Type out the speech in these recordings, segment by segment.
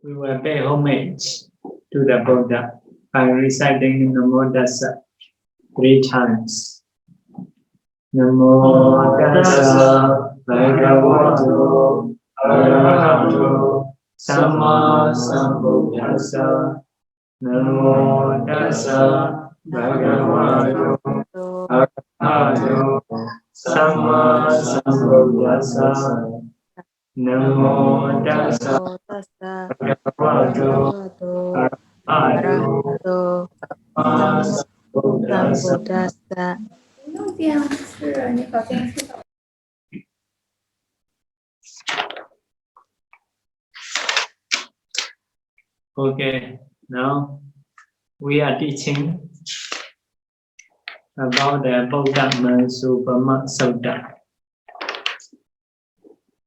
we will pay homage to the Buddha by reciting Namo Tassa 3 times. Namo Tassa Bhagavato Arahato Samma Sambuddhassa. Namo Tassa Bhagavato Arahato Samma Sambuddhassa. Namo Tassa Bhagavato Arahato Samma Sambuddhassa. Okay, now we are teaching about the Puttamaṃsūpama Sutta.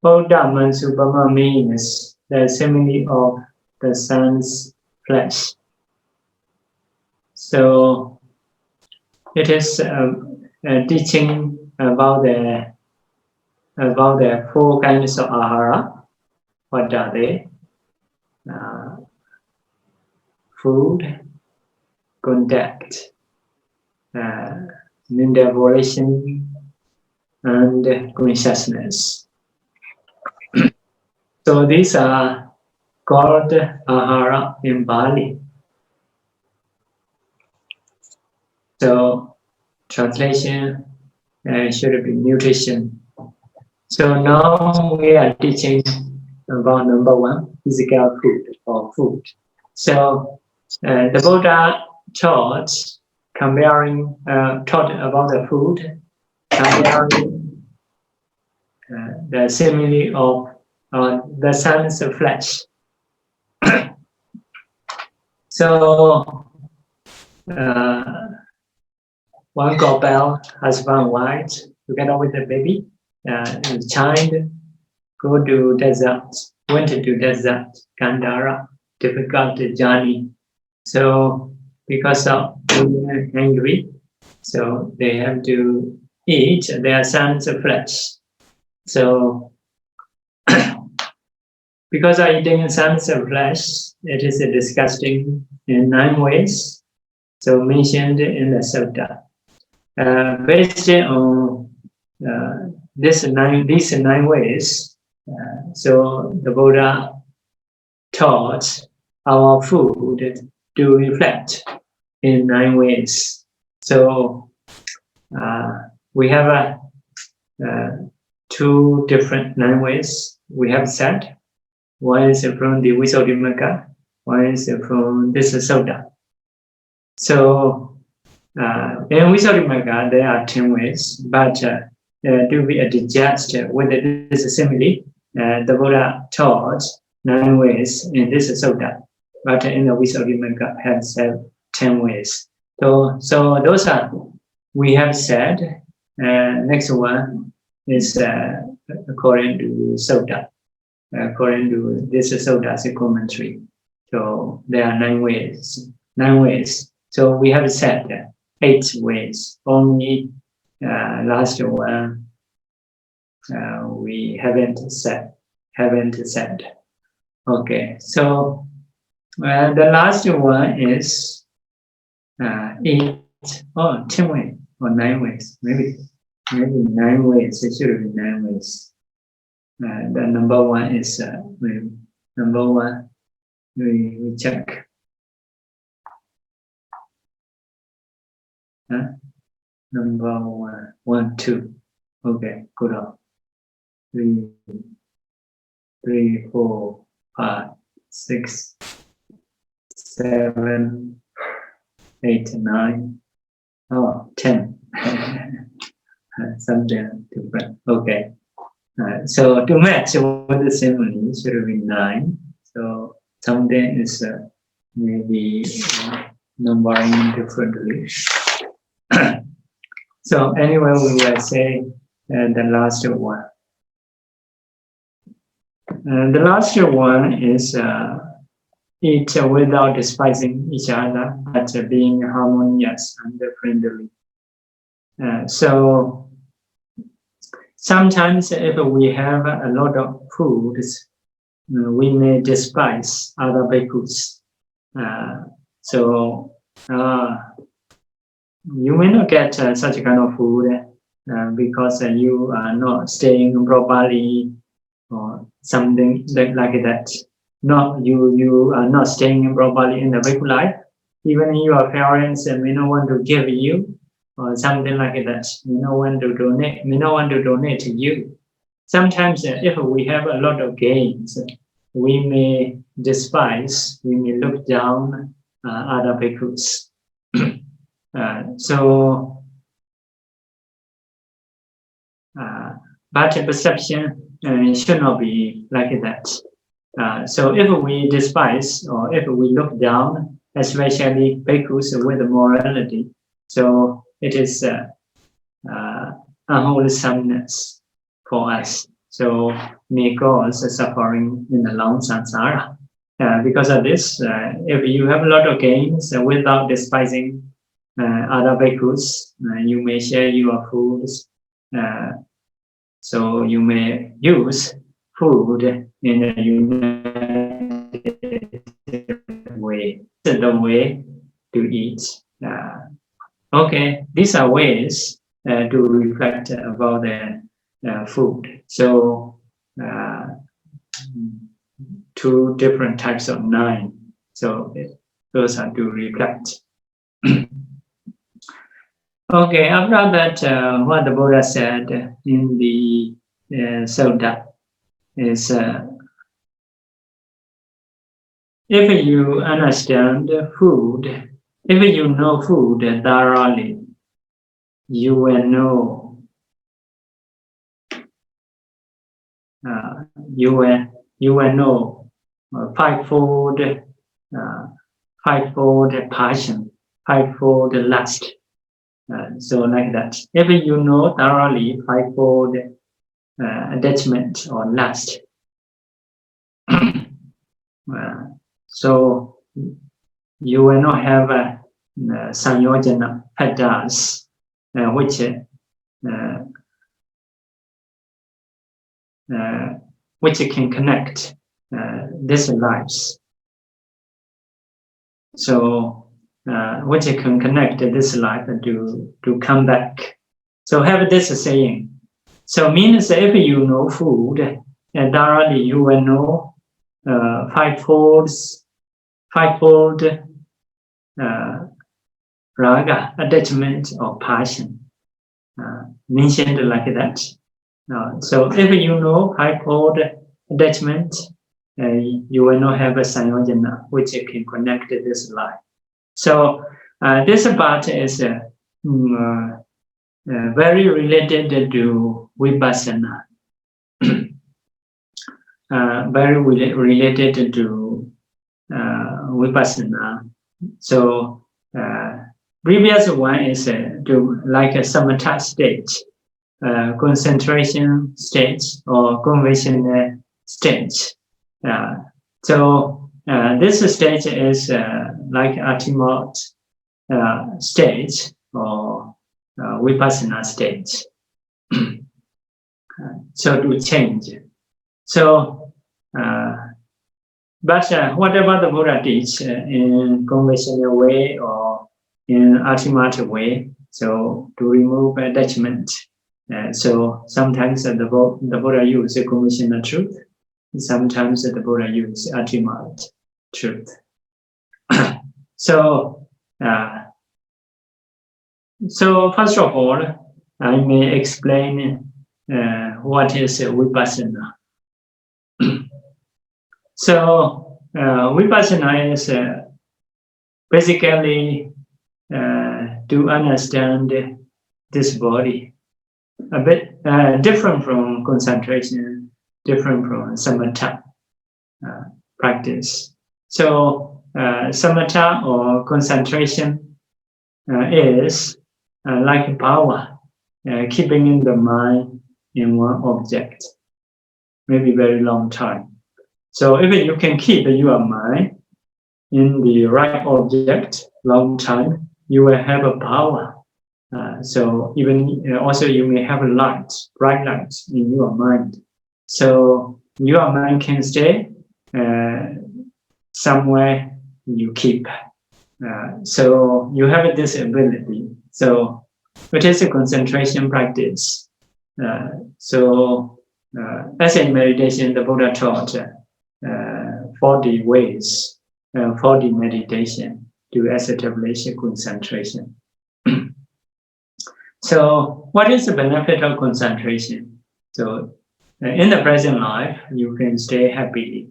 Puttamaṃsūpama means the simile of the sun's flesh. So it is teaching about the 4 kinds of ahara. What are they? Food, contact, mental volition, and consciousness. So these are called ahara in Bali. So translation should be nutrition. So now we are teaching about number 1, physical food or food. So the Buddha taught about the food, comparing the simile of the sun's flesh. So one couple, husband and wife, together with the baby, the child, went to desert, Kandara, difficult journey. So because of being hungry, so they have to eat their son's flesh. So because of eating son's flesh, it is disgusting in 9 ways, so mentioned in the Sutta. Based on these 9 ways, so the Buddha taught our food to reflect in 9 ways. So we have 2 different 9 ways we have said. One is from the Visuddhimagga, one is from this Sutta. So in Visuddhimagga there are 10 ways, but to be adjust with this simile, the Buddha taught 9 ways in this Sutta, but in the Visuddhimagga have said 10 ways. So those are we have said. Next one is according to Sutta. According to this Sutta's commentary. So there are 9 ways. 9 ways. So we have said 8 ways. Only last one we haven't said. Okay. So the last one is 8 or 10 ways or 9 ways. Maybe 9 ways. It should be 9 ways. The number 1 is number 1. We check. Number 1, 1, 2. Okay, good on. 3, 4, 5, 6, 7, 8, 9. Oh, 10. Something different. Okay. So to match with the simile should be 9. So something is maybe numbering differently. So anyway, we will say the last one. The last one is eat without despising each other, but being harmonious and friendly. So sometimes if we have a lot of foods we may despise other bhikkhus. So you may not get such kind of food because you are not staying properly or something like that. No, you are not staying properly in the bhikkhu life. Even your parents may not want to give you or something like that. May not want to donate to you. Sometimes if we have a lot of gains, we may despise, we may look down other bhikkhus. But perception should not be like that. So if we despise or if we look down, especially bhikkhus with morality, so it is unwholesomeness for us. So may cause suffering in the long samsara. Because of this, if you have a lot of gains without despising other bhikkhus, you may share your foods. So you may use food in a united way. This is the way to eat. Okay, these are ways to reflect about the food. So 2 different types of 9. So those are to reflect. Okay, after that, what the Buddha said in the Sutta is, if you understand food, if you know food thoroughly, you will know. You will know fivefold passion, fivefold lust. So like that. If you know thoroughly fivefold attachment or lust, so you will not have sanyojana padas, which can connect these lives. So which can connect this life to come back. So have this saying. So means if you know food, thoroughly you will know fivefold raga, attachment or passion, mentioned like that. So if you know fivefold attachment, you will not have a sanyojana, which can connect this life. So this part is very related to vipassana. Very related to vipassana. So previous one is to like a samatha stage, concentration stage or conventional stage. So this stage is like ultimate stage or vipassana stage. So to change. So, but whatever the Buddha teach in conventional way or in ultimate way, so to remove attachment. So sometimes the Buddha use conventional truth. Sometimes the Buddha use ultimate truth. So first of all, I may explain what is vipassana. So vipassana is basically to understand this body, a bit different from concentration, different from samatha practice. So samatha or concentration is like power, keeping in the mind in one object, maybe very long time. So if you can keep your mind in the right object long time, you will have a power. So even also you may have a light, bright light in your mind. So your mind can stay somewhere you keep. So you have this ability. So it is a concentration practice. As in meditation, the Buddha taught 40 ways, 40 meditation to establish concentration. So what is the benefit of concentration? So in the present life, you can stay happily.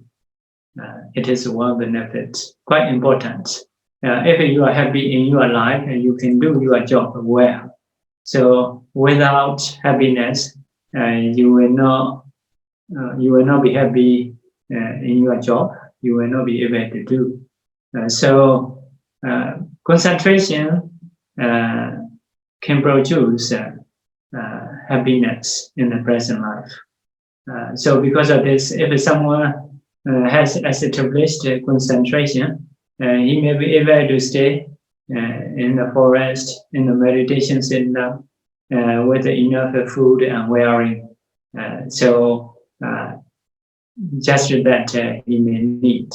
It is one benefit, quite important. If you are happy in your life, you can do your job well. So without happiness, you will not be happy in your job. You will not be able to do. Concentration can produce happiness in the present life. So because of this, if someone has established concentration, he may be able to stay in the forest, in the meditation center, with enough food and wearing. Just that he may need.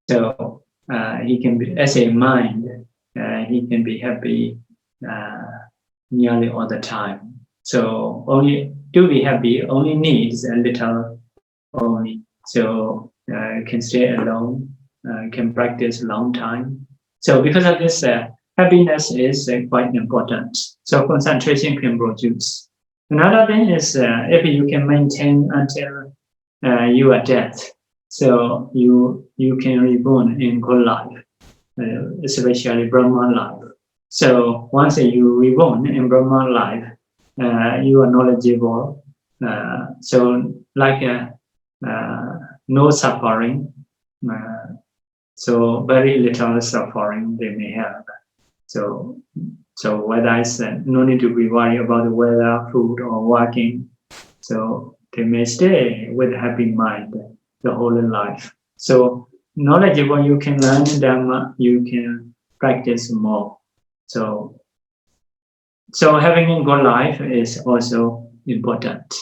So he can be, as a mind, he can be happy nearly all the time. So only to be happy only needs a little only. So can stay alone, can practice a long time. So because of this, happiness is quite important. So concentration can produce. Another thing is if you can maintain until your death, so you can reborn in good life, especially Brahman life. So once you reborn in Brahman life, you are knowledgeable. So like no suffering. So very little suffering they may have. So whether it's no need to be worried about the weather, food, or working. So they may stay with a happy mind the whole life. So knowledgeable, you can learn Dhamma, you can practice more. So having a good life is also important.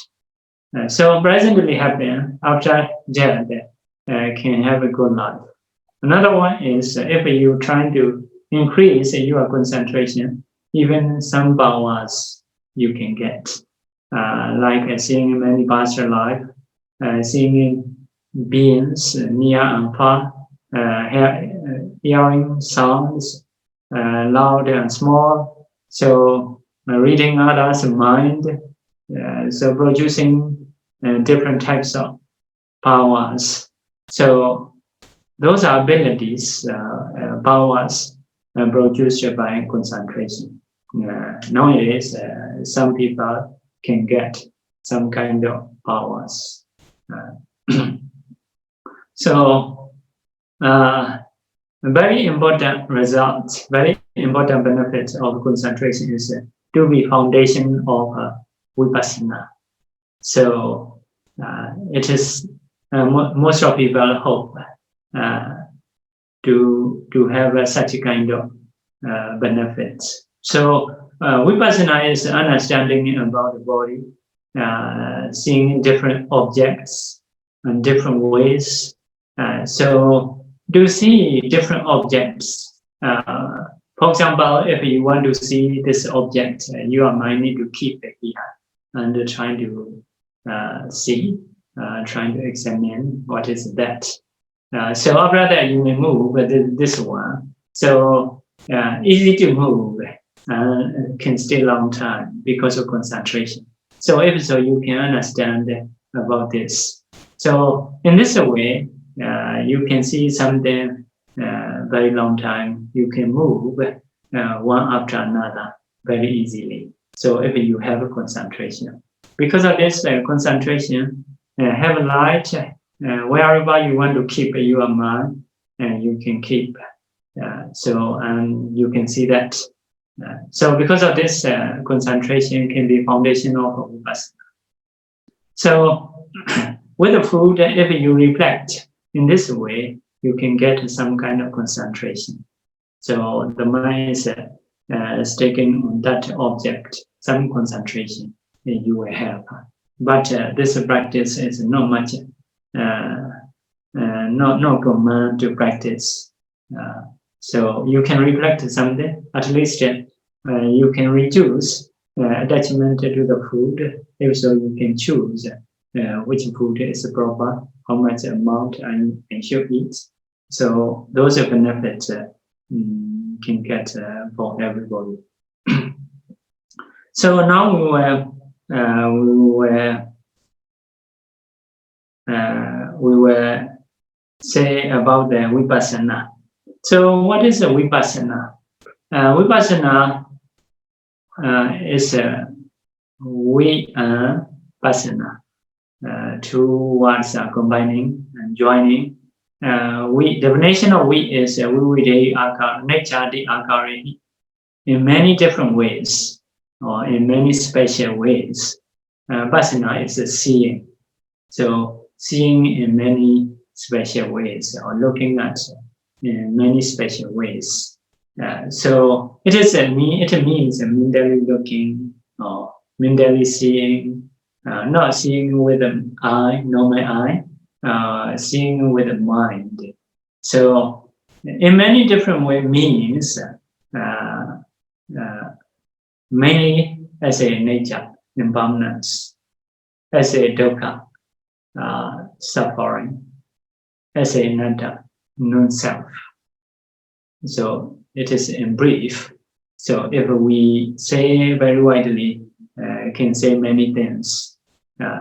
So presently happy, after death, can have a good life. Another one is if you try to increase your concentration, even some powers you can get, like seeing many parts of life, seeing beings near and far, hearing sounds, loud and small. So reading others' mind, so producing different types of powers. So those are abilities, powers produced by concentration. Nowadays, some people can get some kind of powers. Very important result, very important benefit of concentration is to be foundation of vipassana. So it is most of people hope to have such a kind of benefits. So vipassana is understanding about the body, seeing different objects and different ways. So to see different objects, for example, if you want to see this object, your mind need to keep it here and trying to see, trying to examine what is that. So after that, you may move this one. So easy to move, can stay a long time because of concentration. So if so, you can understand about this. So in this way, you can see something very long time. You can move one after another very easily. So if you have a concentration, because of this concentration, have a light wherever you want to keep your mind, and you can keep. And you can see that. So because of this, concentration can be foundation of vipassana. So with the food, if you reflect in this way, you can get some kind of concentration. So the mind is taking on that object, some concentration you will have. But this practice is not much no command to practice. So you can reflect something, at least you can reduce attachment to the food. If so, you can choose which food is proper, how much amount I should eat. So those are benefits can get for everybody. So now we will say about the vipassana. So what is a vipassana? Vipassana is vipassana. Two words are combining and joining. Definition of we is vivide akara, nature the akari, in many different ways or in many special ways. Vipassana is a seeing. So seeing in many special ways or looking at in many special ways. So it means mentally looking or mentally seeing, not seeing with an eye, normal eye, seeing with the mind. So in many different ways means mainly as a nature, impermanence, as a dukkha, suffering, as a anatta, non-self. So it is in brief. So if we say very widely, can say many things.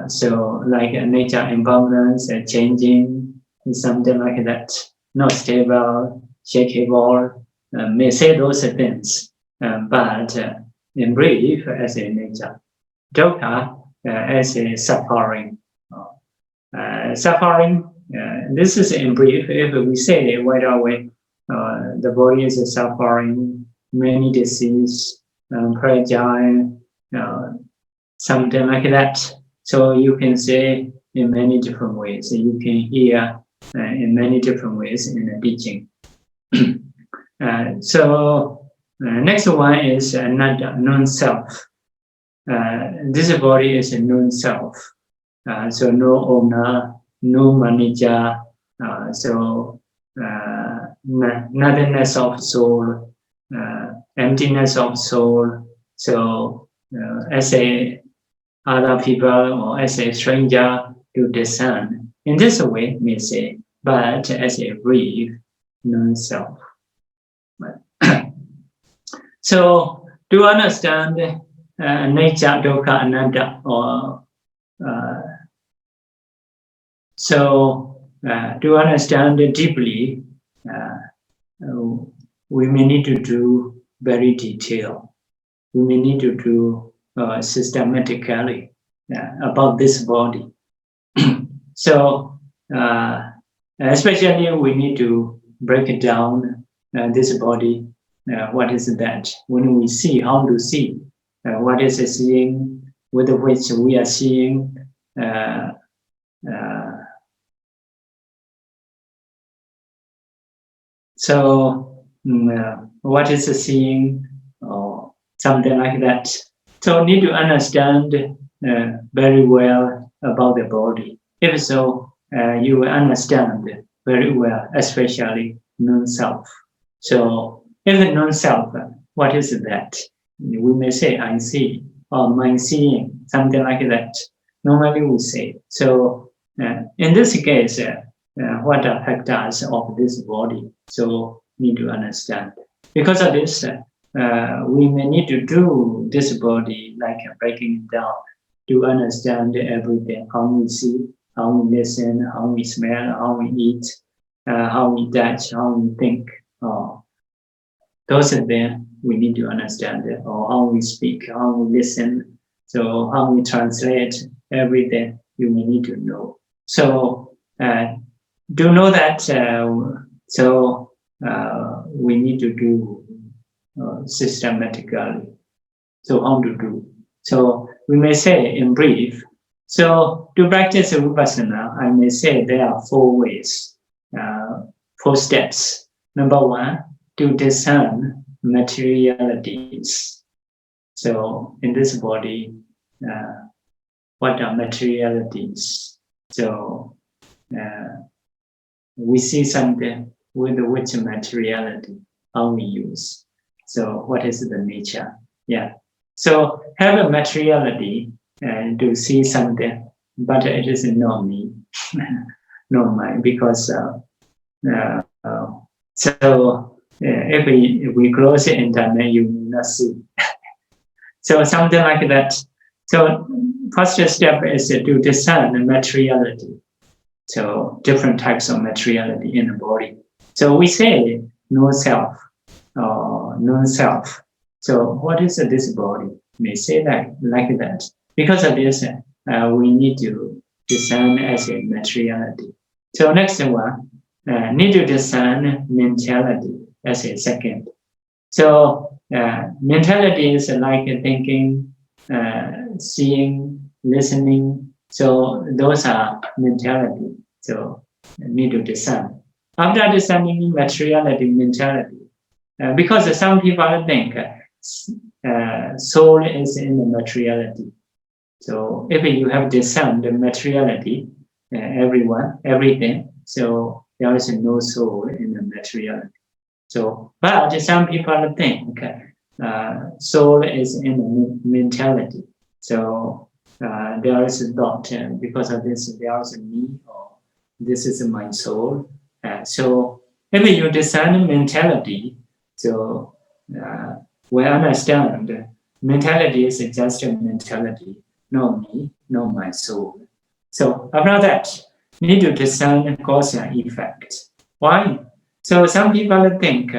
So like nature, impermanence, changing, something like that, not stable, shakeable, may say those things. But in brief, as a nature, dukkha as a suffering. Suffering, this is in brief. If we say right away, the body is suffering, many disease, fragile, something like that. So you can say in many different ways. You can hear in many different ways in the teaching. So next one is anatta, non-self. This body is a non-self. So no owner, no manager. So nothingness of soul, emptiness of soul. So as a other people or as a stranger to discern. In this way, may say, but as a brief, non-self. So to understand nature, dukkha, anatta, or to understand it deeply, we may need to do very detailed. We may need to do systematically about this body. So especially we need to break it down this body. What is that? When we see, how to see, what is the seeing, with which we are seeing. So what is the seeing or something like that. So need to understand very well about the body. If so, you will understand very well, especially non-self. So if the non-self, what is that? We may say I see or my seeing, something like that. Normally we say. So in this case, what are factors of this body? So need to understand. Because of this, we may need to do this body like breaking it down to understand everything. How we see, how we listen, how we smell, how we eat, how we touch, how we think. Those are there we need to understand it, or how we speak, how we listen. So how we translate everything you may need to know. So do know that. So we need to do systematically. So how to do? So we may say in brief. So to practice vipassana, I may say there are 4 ways, 4 steps. Number 1, to discern materialities. So in this body, what are materialities? So we see something with which materiality, how we use. So what is the nature? Yeah. So have a materiality to see something, but it is not me, not mine, because if we close it internet, you will not see. So something like that. So first step is to discern the materiality. So different types of materiality in the body. So we say no self or non-self. So what is this body? We say that like that. Because of this, we need to discern as a materiality. So next one, need to discern mentality as a second. So mentality is like thinking, seeing, listening. So those are mentality. So need to discern. After discerning materiality, mentality, because some people think soul is in the materiality. So if you have discerned the materiality, everyone, everything, so there is no soul in the materiality. So, but some people think soul is in the mentality. So there is a thought, because of this, there is a me, or this is my soul. So if you discern mentality, so we understand mentality is just a mentality, not me, not my soul. So after that, need to discern cause and effect. Why? So some people think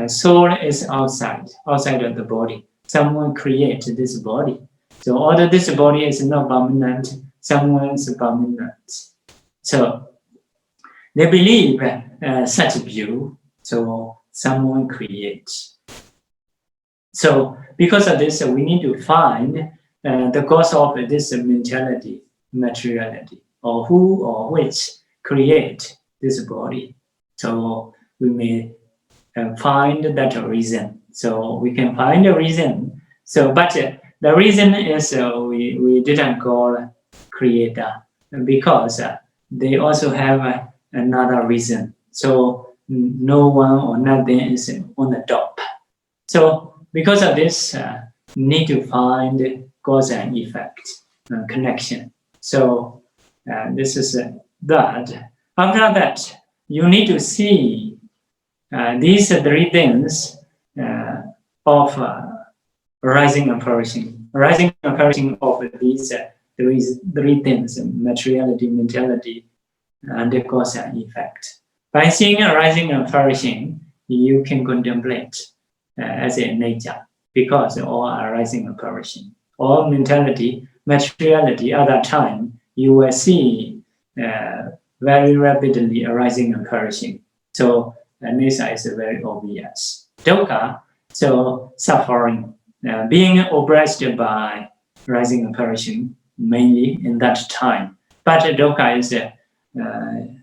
soul is outside of the body. Someone created this body. So although this body is not permanent, someone is permanent. So they believe such view. So someone creates. So because of this, we need to find the cause of this mentality, materiality, or who or which create this body. So we may find that reason. So we can find a reason. So, but the reason is we didn't call creator, because they also have another reason. So no one or nothing is on the top. So because of this, need to find cause and effect connection. So this is that. After that, you need to see these three things of rising and perishing. Rising and perishing of these three things: materiality, mentality, and the cause and effect. By seeing a rising and perishing, you can contemplate as a nature, because all are rising and perishing. All mentality, materiality, at that time, you will see very rapidly arising and perishing. So nature is very obvious. Dukkha, so suffering, being oppressed by rising and perishing, mainly in that time. But dukkha is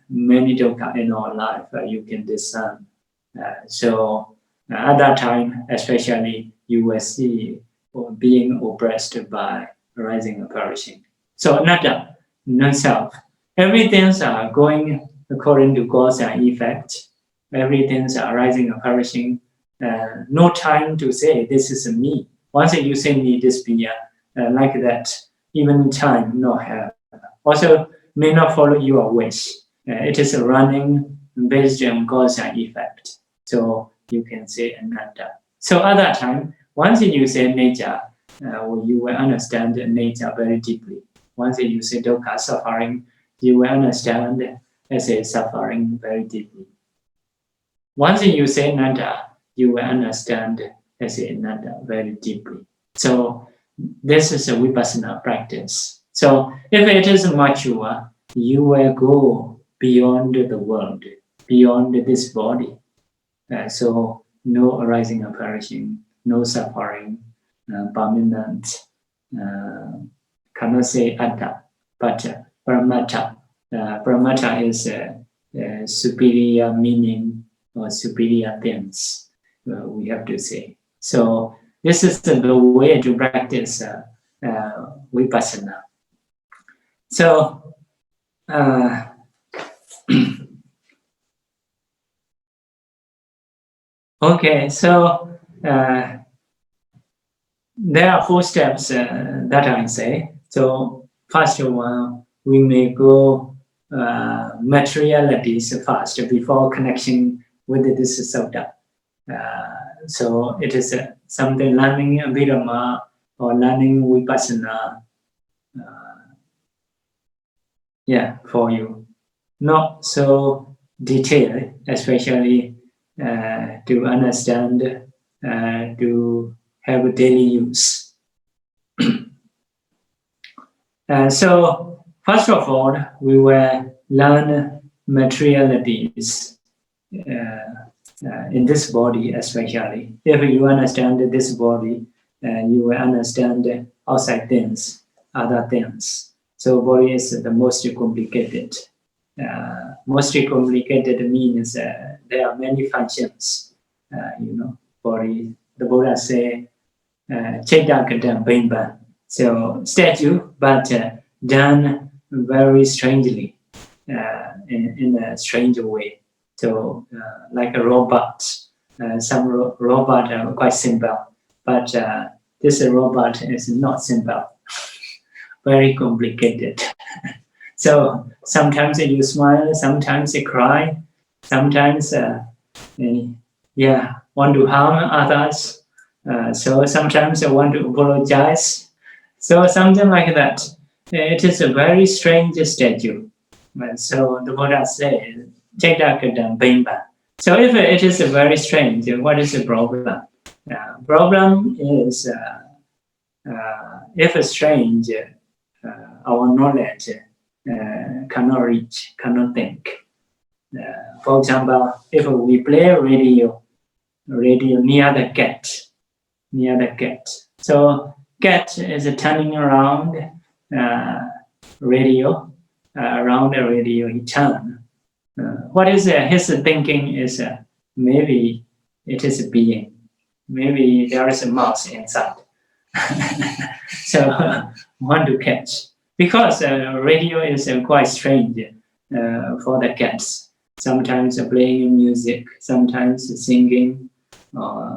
many dukkha in our life you can discern. So at that time, especially, you will see being oppressed by rising and perishing. So anatta, non-self. Everything's going according to cause and effect. Everything's rising and perishing. No time to say this is me. Once you say me, this be like that. Even time not have. Also may not follow your wish. It is running based on cause and effect. So you can say anatta. So at that time, once you say nature, you will understand nature very deeply. Once you say dukkha, suffering, you will understand as a suffering very deeply. Once you say anatta, you will understand as a anatta very deeply. So this is a vipassana practice. So if it is mature, you will go beyond the world, beyond this body. So no arising and perishing, no suffering, permanent, cannot say atta, but paramatta. Paramatta is superior meaning or superior things, we have to say. So this is the way to practice vipassana. So Okay, so there are 4 steps that I say. So first one, we may go materialities first before connection with this Sutta. So it is something learning Dhamma or learning Vipassana, for you. Not so detailed, especially to understand, to have a daily use. So first of all, we will learn materialities in this body, especially. If you understand this body, you will understand outside things, other things. So body is the most complicated. Most complicated means there are many functions. Body. The Buddha say, Janakābhivaṃsa. So statue, but done very strangely, in a strange way. So like a robot. Some robot are quite simple, but this robot is not simple. Very complicated. So sometimes you smile, sometimes you cry, sometimes want to harm others. So sometimes I want to apologize. So something like that. It is a very strange statue. So the Buddha says, Janakābhivaṃsa. So if it is very strange, what is the problem? Problem is if it's strange, our knowledge cannot reach, cannot think. For example, if we play radio near the cat. So cat is turning around radio, around the radio he turns. What is his thinking is maybe it is a being. Maybe there is a mouse inside. So want to catch. Because radio is quite strange for the cats. Sometimes playing music, sometimes singing,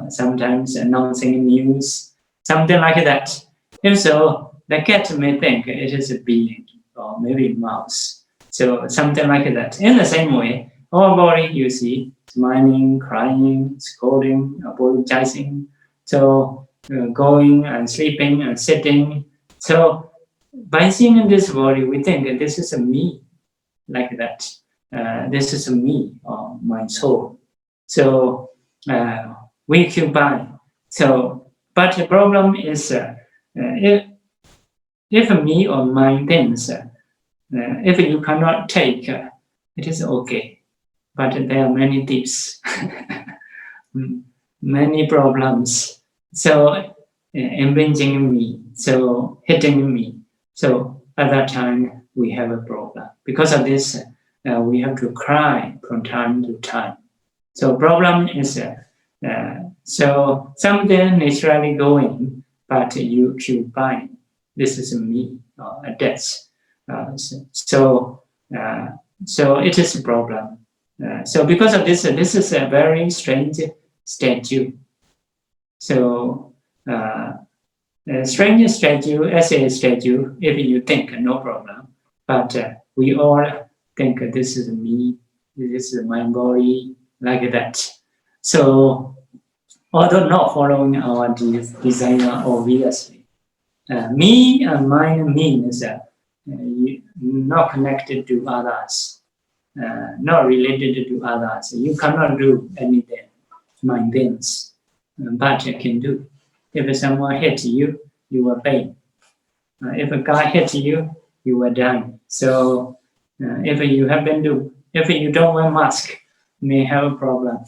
sometimes announcing news, something like that. If so, the cat may think it is a being or maybe a mouse. So something like that. In the same way, our body, you see, smiling, crying, scolding, apologizing, so going and sleeping and sitting. So by seeing this body, we think this is a me, like that. This is a me, or my soul. So we occupy. So, but the problem is if me or my things, if you cannot take, it is okay. But there are many tips, many problems. So impinging me, so hitting me. So at that time, we have a problem. Because of this, we have to cry from time to time. So problem is, so something naturally going, but you occupy. This is me, a death. So it is a problem. So because of this, this is a very strange statue. So a strange statue, as a statue, if you think, no problem. But we all think this is me, this is my body, like that. So although not following our designer obviously, me and mine means not connected to others, not related to others. You cannot do anything, mind things, but you can do. If someone hits you, you will pay. If a guy hits you, you will die. So if you don't wear mask, you may have a problem.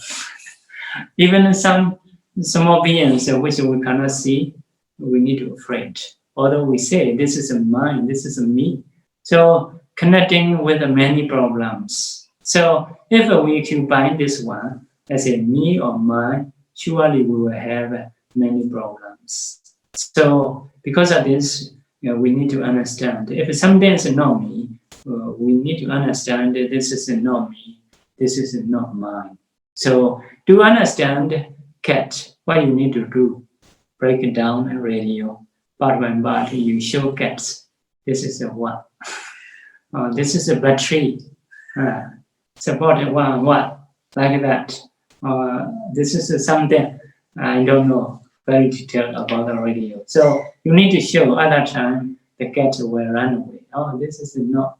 Even some small beings which we cannot see, we need to afraid. Although we say this is a mind, this is a me. So connecting with many problems. So if we combine this one as a me or mine, surely we will have many problems. So because of this, we need to understand. If something is not me, we need to understand that this is not me, this is not mine. So to understand cat, what you need to do, break it down a radio, part by part, you show cats. This is a one. This is a battery. Support one, like that. This is something I don't know very detailed about the radio. So you need to show other time the cat will run away. Oh, this is not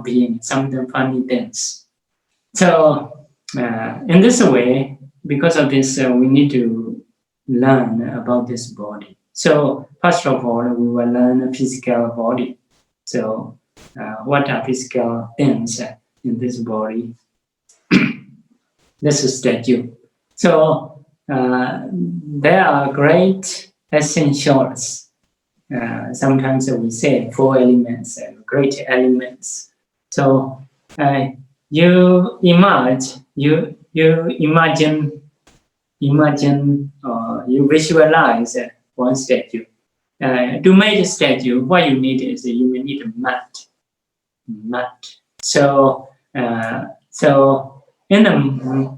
being something funny things. So in this way, because of this, we need to learn about this body. So first of all, we will learn a physical body. So what are physical things in this body? This is statue. So there are great essentials. Sometimes we say 4 elements, great elements. So you imagine, you visualize one statue. To make a statue, what you need is you will need a mat. So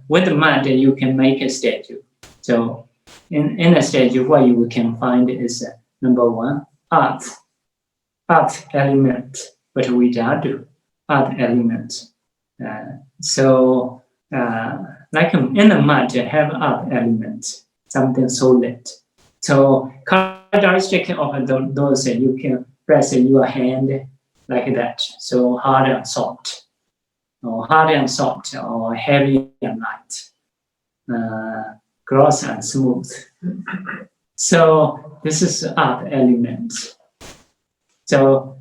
with the mat you can make a statue. So in a statue, what you can find is number 1, earth element, but without earth element. So like in the mat, have earth element, something solid. So characteristic of those, you can press your hand like that. So hard and soft, or heavy and light, gross and smooth. So this is earth element. So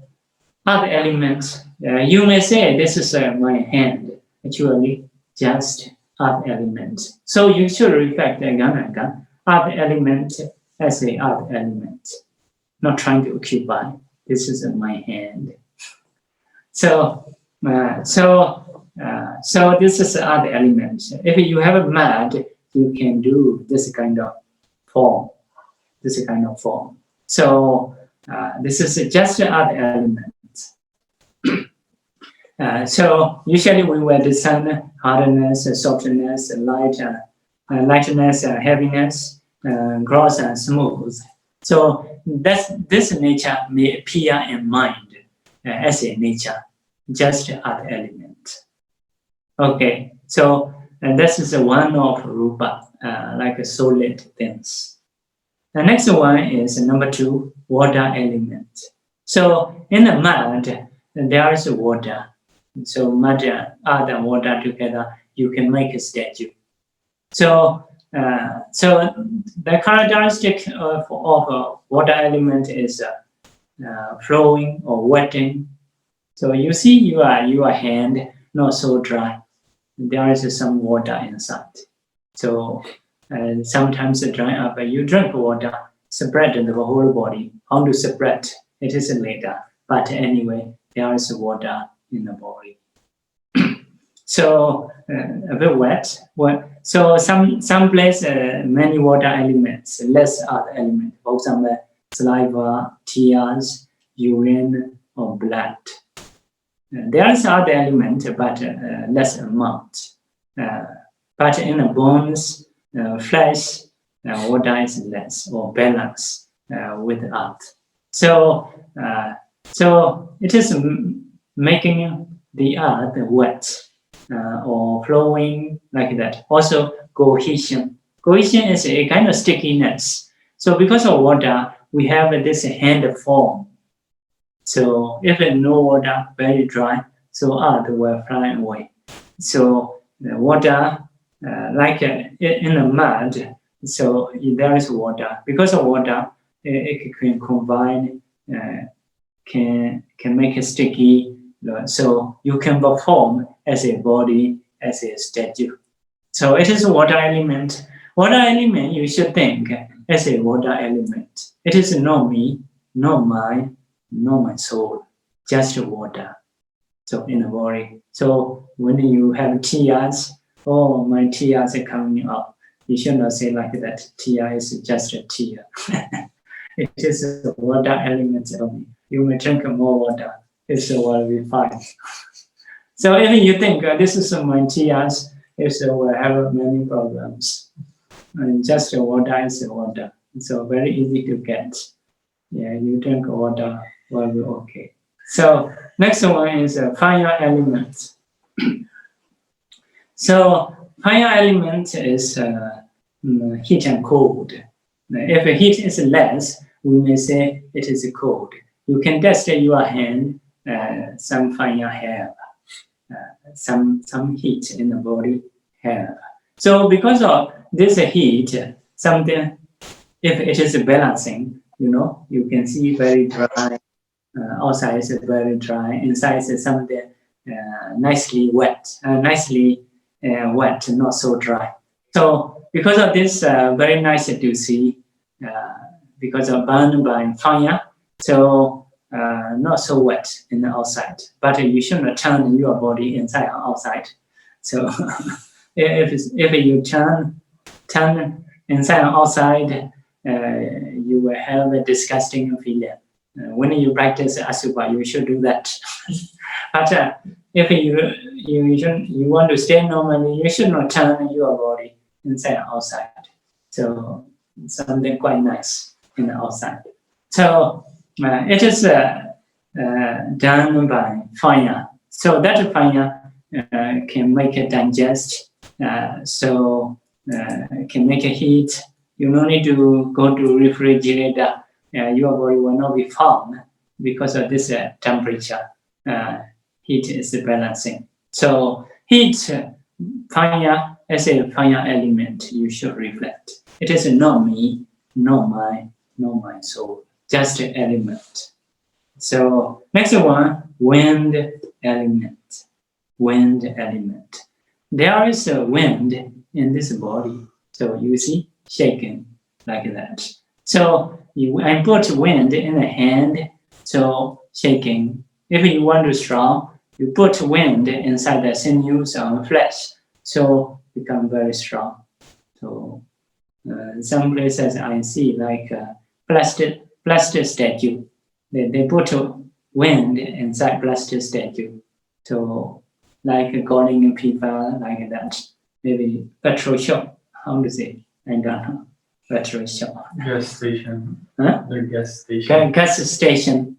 earth element, you may say this is my hand. Actually, just earth element. So you should reflect again, earth element as a earth element, not trying to occupy. This is my hand. So this is earth element. If you have a mat, you can do this kind of form. So this is just earth element. So usually we will design hardness, softness, lightness, heaviness, gross and smooth. So this nature may appear in mind as a nature, just earth element. Okay, so this is one of rupa, like a solid things. The next one is number 2, water element. So in the mud, there is water. So mud, earth and water together, you can make a statue. So the characteristic of water element is flowing or wetting. So you see your hand not so dry. There is some water inside. So sometimes dry up. You drink water, spread in the whole body. How to spread? It is later. But anyway, there is water in the body. So a bit wet. So some place many water elements, less earth element. For example, saliva, tears, urine, or blood. There is other element, but less amount. But in the bones, flesh, water is less or balance with earth. So it is making the earth wet or flowing like that. Also cohesion. Cohesion is a kind of stickiness. So because of water, we have this hand form. So if no water, very dry, so earth will fly away. So the water, like in the mud, so there is water. Because of water, it can combine, can make it sticky. So you can perform as a body, as a statue. So it is a water element. Water element, you should think as a water element. It is not me, not mine, not my soul, just water. So in the body. So when you have tears, oh, my tears are coming up. You should not say like that. Tear is just a tear. It is a water element only. You may drink more water. It will be fine. So if you think this is my tears, if so, we'll have many problems. And just water is water, so very easy to get. Yeah, you drink water, will be okay. So next one is fire element. So fire element is heat and cold. If the heat is less, we may say it is cold. You can test your hand. Some fire have some heat in the body have. So because of this heat, something if it is balancing, you can see very dry. Outside is very dry. Inside is something nicely wet, not so dry. So because of this, very nice to see. Because of burned by fire, so not so wet in the outside. But you should not turn your body inside or outside. So if you turn inside or outside, you will have a disgusting feeling. When you practice asubha, you should do that. But if you want to stay normally, you should not turn your body inside or outside. So something quite nice in the outside. So it is done by fire. So that fire can make it digest. So can make a heat. You don't need to go to refrigerator. Your body will not be formed because of this temperature. Heat is balancing. So heat, fire, as a fire element, you should reflect. It is not me, not my soul, just an element. So next one, wind element. Wind element. There is a wind in this body. So you see, shaking like that. So I put wind in the hand, so shaking. If you want to strong, you put wind inside the sinews or flesh, so become very strong. So some places I see like plastic statue. They put wind inside plastic statue. So like calling people like that. Maybe petrol shop. How to say? I don't know. Petrol shop. Gas station. Huh? The gas station. Gas station.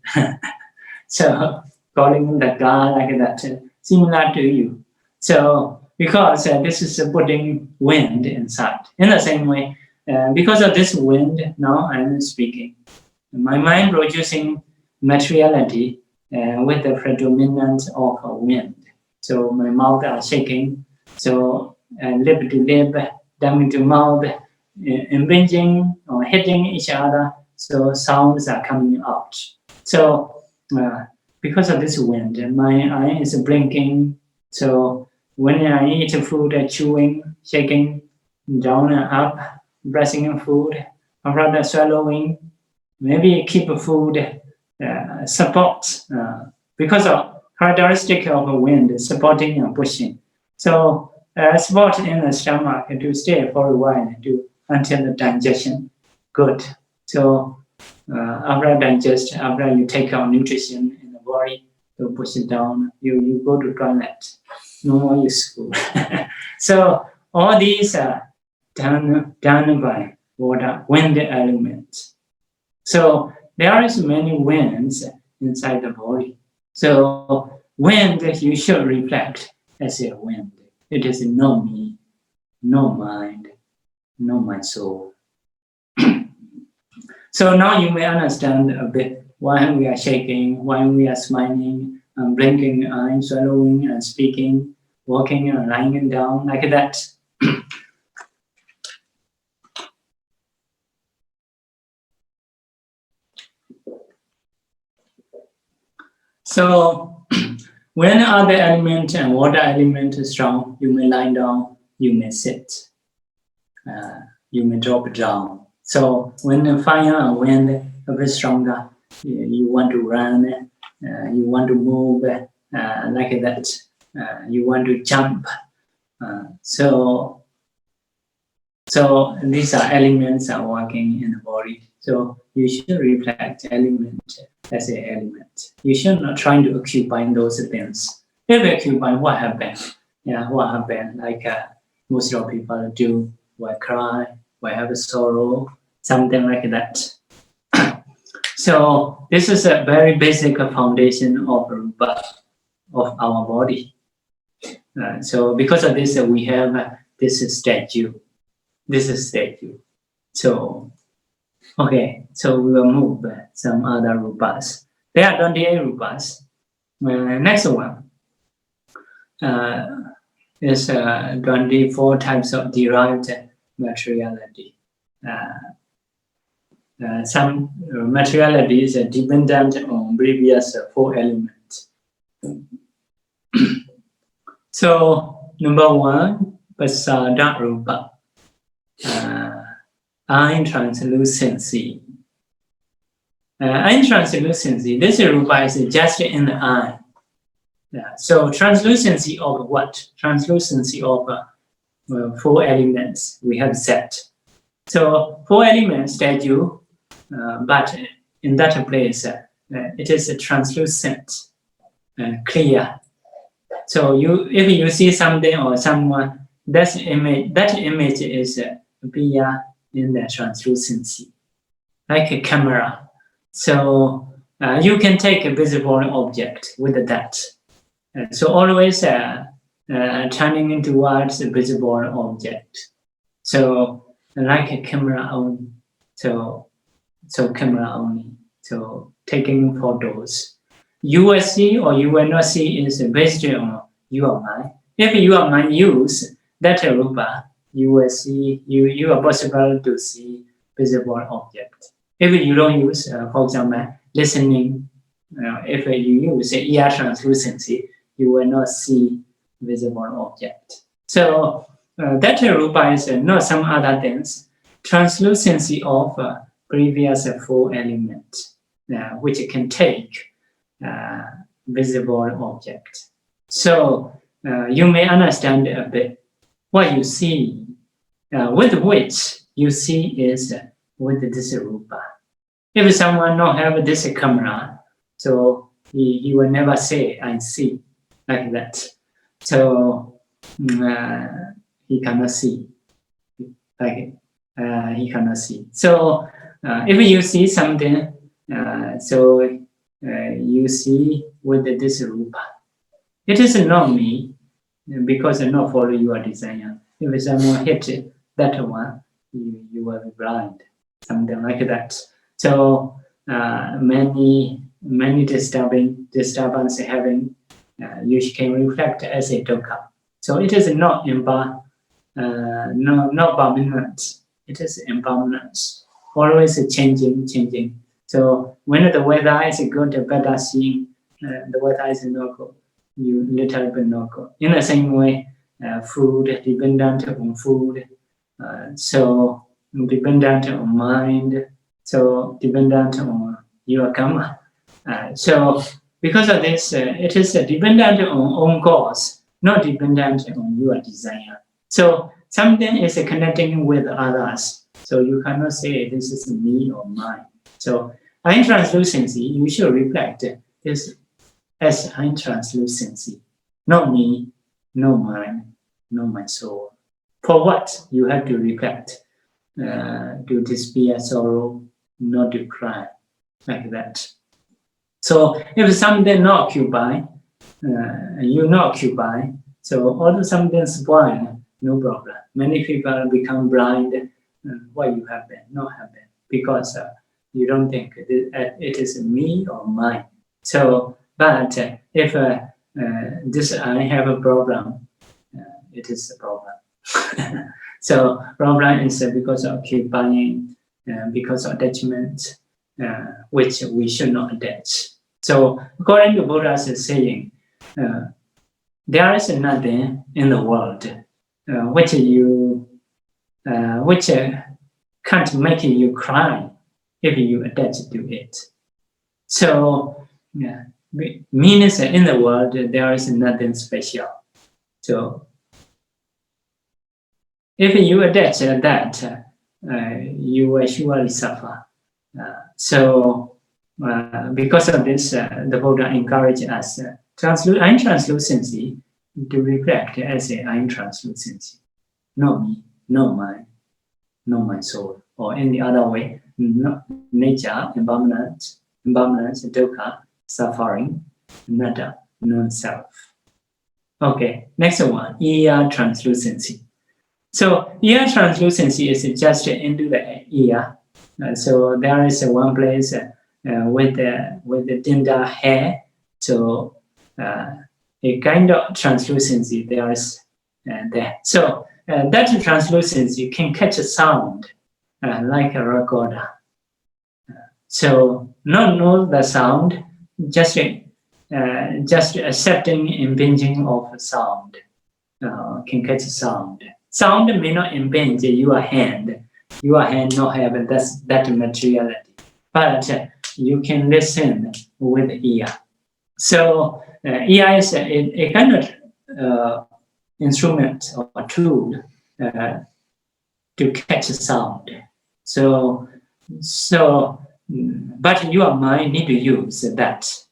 So calling the car like that, similar to you. So because this is putting wind inside. In the same way, because of this wind, now I'm speaking. My mind producing materiality with the predominance of wind. So my mouth are shaking. So lip to lip, tongue to mouth, impinging or hitting each other. So sounds are coming out. So because of this wind, my eye is blinking. So when I eat food, chewing, shaking, down and up, pressing food, or rather swallowing, maybe keep food support because of characteristic of wind, supporting and pushing. So support in the stomach to stay for a while until the digestion good. So after digest, after you take out nutrition in the body, to push it down, you go to toilet. No more useful. So all these are done by water, wind element. So there is many winds inside the body. So wind you should reflect as a wind. It is no me, no mind, no my soul. So now you may understand a bit why we are shaking, why we are smiling, blinking eyes, swallowing and speaking, walking and lying down like that. So when other element and water element is strong, you may lie down, you may sit, you may drop down. So when the fire and wind a bit stronger, you want to run, you want to move like that, you want to jump. So these are elements are working in the body. So you should reflect element as an element. You should not try to occupy those things. If you occupy, what happens? what happened? Like most of people do, will cry, will have a sorrow, something like that. So this is a very basic foundation of rupa of our body. So because of this, we have this statue. This is statue. So okay, so we will move some other rupas. There are 28 rupas. Next one is 24 types of derived materiality. Some materiality is dependent on previous 4 elements. So number 1, pasada rupa, eye translucency. Eye translucency, this rupa is just in the eye. So translucency of what? Translucency of 4 elements we have set. So 4 elements statue, but in that place it is translucent, clear. So if you see something or someone, that image is appear in the translucency, like a camera. So you can take a visible object with that. So always turning towards a visible object. So like a camera only. So camera only. So taking photos. You will see or you will not see is based on your mind. If your mind use that rupa, you will see, you are possible to see visible object. If you don't use, for example, listening, if you use ear translucency, you will not see visible object. So that rupa is not some other things. Translucency of previous 4 elements, which can take visible object. So you may understand a bit what you see, with which you see is with this rupa. If someone not have this camera, so he will never say I see like that. So he cannot see, like he cannot see. So if you see something, so you see with this rupa. It is not me, because I not follow your desire. If someone hit that one, you will be blind, something like that. So many disturbance having, you can reflect as a dukkha. So it is not not permanent. It is impermanence, always changing. So when the weather is good, better seeing, the weather is not good, you little bit not good. In the same way, food dependent on food, so dependent on mind, so dependent on your karma. So because of this, it is dependent on own cause, not dependent on your desire. So something is connecting with others. So you cannot say this is me or mine. So eye translucency, you should reflect this as eye translucency. Not me, no mine, not my soul. For what? You have to reflect. To despair, sorrow, not to cry, like that. So if something not occupied, you not occupied, so although something spoiled, no problem. Many people become blind. Why you happen? Not happen. Because you don't think it is me or mine. So, but if this I have a problem, it is a problem. So problem is because of occupying, because of attachment, which we should not attach. So according to Buddha's saying, there is nothing in the world which can't make you cry if you attach to it. So means in the world there is nothing special. So if you attach that, you will surely suffer. So because of this, the Buddha encouraged us. Translucency to reflect as a I translucency. Not me, not mine, not my soul. Or in the other way, nature, impermanence, dukkha, suffering, nada, non-self. Okay, next one, ear translucency. So ear translucency is just into the ear. So there is one place with the tinta hair. So a kind of translucency there is there. So that translucency can catch a sound like a recorder. So not know the sound, just accepting impinging of a sound can catch a sound. Sound may not impinge your hand. Your hand not have that materiality, but you can listen with ear. So ear is a kind of instrument or tool to catch a sound. So, but your mind need to use that.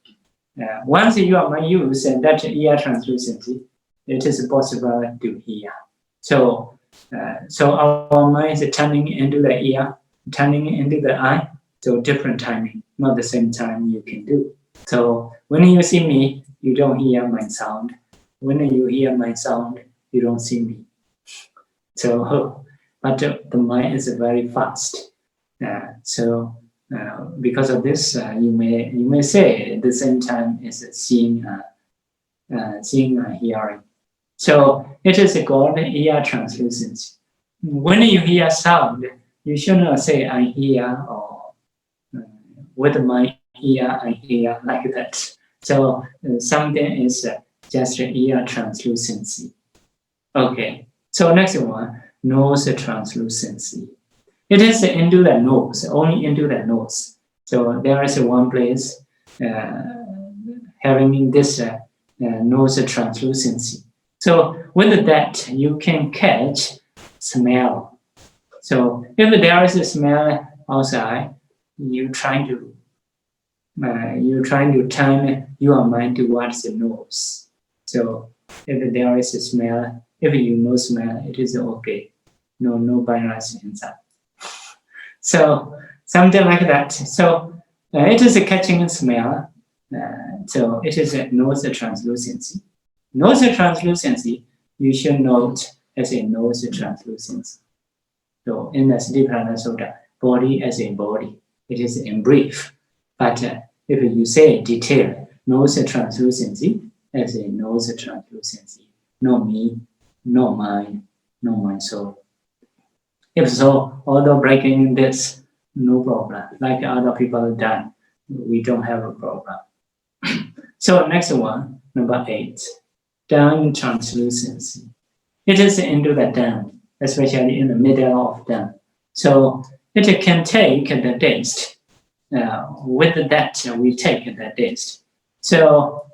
Once your mind use that ear translucency, it is possible to hear. So our mind is turning into the ear, turning into the eye. So different timing, not the same time you can do. So when you see me, you don't hear my sound. When you hear my sound, you don't see me. So, but the mind is very fast. Because of this, you may say at the same time is seeing and hearing. So it is called ear translucency. When you hear sound, you should not say I hear or with my ear I hear like that. So something is just ear translucency. Okay. So next one, nose translucency. It is into the nose, only into the nose. So there is one place having this nose translucency. So with that, you can catch smell. So if there is a smell outside, you trying to turn your mind towards the nose. So if there is a smell, if you know smell, it is okay. No virus inside. So something like that. So it is a catching smell. So it is a nose translucency. Nose translucency, you should note as a nose translucency. So in the Satipatthana Sutta, body as a body, it is in brief. But if you say detail, nose translucency as a nose translucency, not me, not mine, not my soul. If so, although breaking this, no problem. Like other people have done, we don't have a problem. So next one, number 8, down translucency. It is into the down, especially in the middle of down. So it can take the taste. With that, we take the taste. So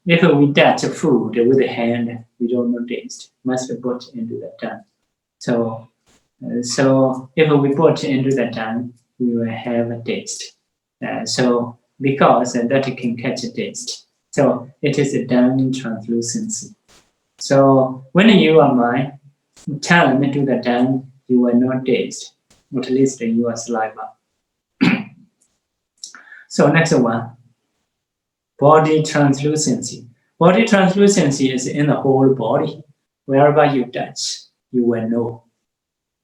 if we touch food with the hand, we don't know taste. Must be put into the tongue. So if we put into the tongue, we will have a taste. So because that can catch a taste. So it is a down translucency. So when you are mind turn to the tongue, you will not taste, at least your saliva. So next one, body translucency. Body translucency is in the whole body. Wherever you touch, you will know.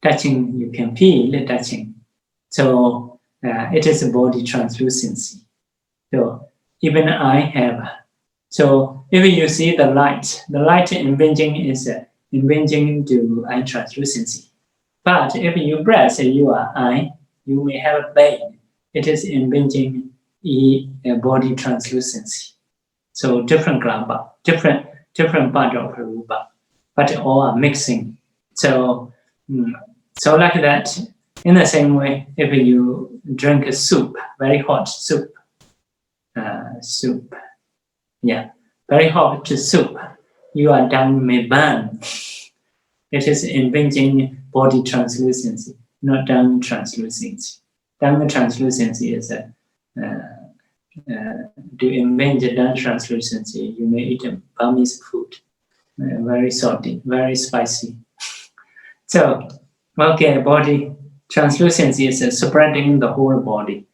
Touching, you can feel the touching. So it is a body translucency. So even I have. So if you see the light impinging is impinging to eye translucency. But if you press your eye, you may have pain. It is impinging body translucency. So different gramba, different part of rupa, but all are mixing. So like that. In the same way, if you drink a soup, very hot soup, very hot soup, your tongue may burn. It is impinging body translucency, not tongue translucency. Tongue translucency is to impinge tongue translucency. You may eat Burmese food, very salty, very spicy. So, okay, body translucency is spreading the whole body.